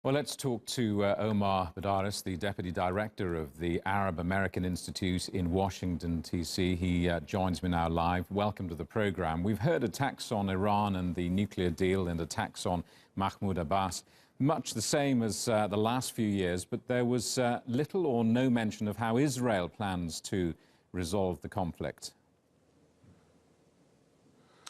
Well, let's talk to Omar Badaris, the Deputy Director of the Arab American Institute in Washington, D.C. He joins me now live. Welcome to the program. We've heard attacks on Iran and the nuclear deal and attacks on Mahmoud Abbas, much the same as the last few years, but there was little or no mention of how Israel plans to resolve the conflict.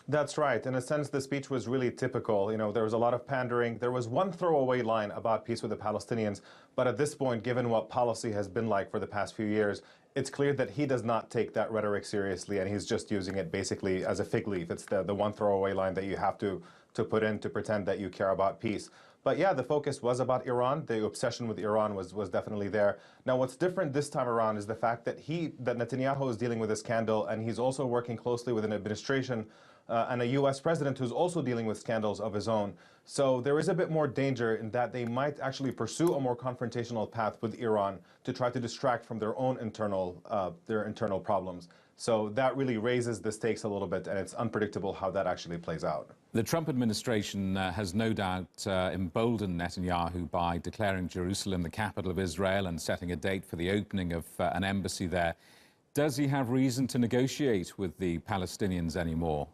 That's right. In a sense, the speech was really typical. There was a lot of pandering. There was one throwaway line about peace with the Palestinians. But at this point, given what policy has been like for the past few years, it's clear that he does not take that rhetoric seriously, and he's just using it basically as a fig leaf. It's the one throwaway line that you have to put in to pretend that you care about peace. But yeah, the focus was about Iran. The obsession with Iran was definitely there. Now, what's different this time around is the fact that Netanyahu is dealing with a scandal, and he's also working closely with an administration and a U.S. president who's also dealing with scandals of his own. So there is a bit more danger in that they might actually pursue a more confrontational path with Iran to try to distract from their own internal problems. So that really raises the stakes a little bit, and it's unpredictable how that actually plays out. The Trump administration has no doubt emboldened Netanyahu by declaring Jerusalem the capital of Israel and setting a date for the opening of an embassy there. Does he have reason to negotiate with the Palestinians anymore?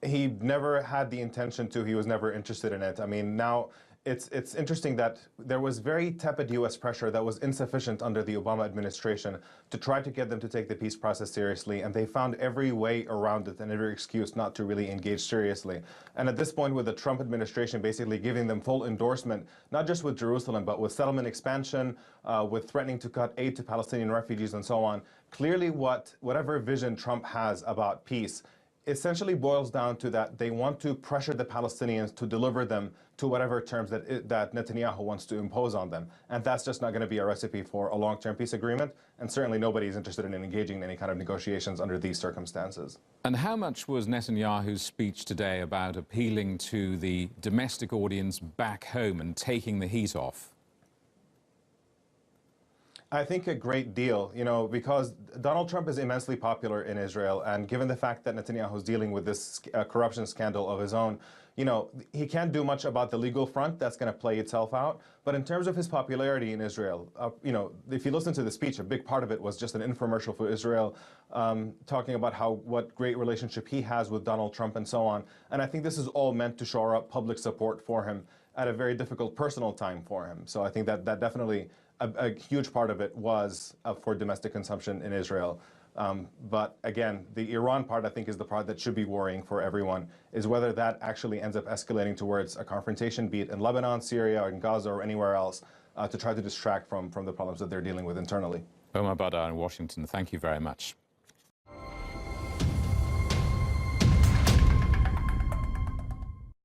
He never had the intention to. He was never interested in it. I mean, now it's interesting that there was very tepid U.S. pressure that was insufficient under the Obama administration to try to get them to take the peace process seriously, and they found every way around it and every excuse not to really engage seriously. And at this point, with the Trump administration basically giving them full endorsement, not just with Jerusalem, but with settlement expansion, with threatening to cut aid to Palestinian refugees and so on, clearly whatever vision Trump has about peace essentially boils down to that they want to pressure the Palestinians to deliver them to whatever terms that Netanyahu wants to impose on them. And that's just not going to be a recipe for a long-term peace agreement. And certainly nobody is interested in engaging in any kind of negotiations under these circumstances. And how much was Netanyahu's speech today about appealing to the domestic audience back home and taking the heat off? I think a great deal, because Donald Trump is immensely popular in Israel, and given the fact that Netanyahu is dealing with this corruption scandal of his own, he can't do much about the legal front. That's going to play itself out. But in terms of his popularity in Israel, if you listen to the speech, a big part of it was just an infomercial for Israel, talking about what great relationship he has with Donald Trump and so on. And I think this is all meant to shore up public support for him at a very difficult personal time for him. So I think that definitely a huge part of it was for domestic consumption in Israel. But again, the Iran part, I think, is the part that should be worrying for everyone, is whether that actually ends up escalating towards a confrontation, be it in Lebanon, Syria, or in Gaza, or anywhere else, to try to distract from the problems that they're dealing with internally. Omar Badaris in Washington, thank you very much.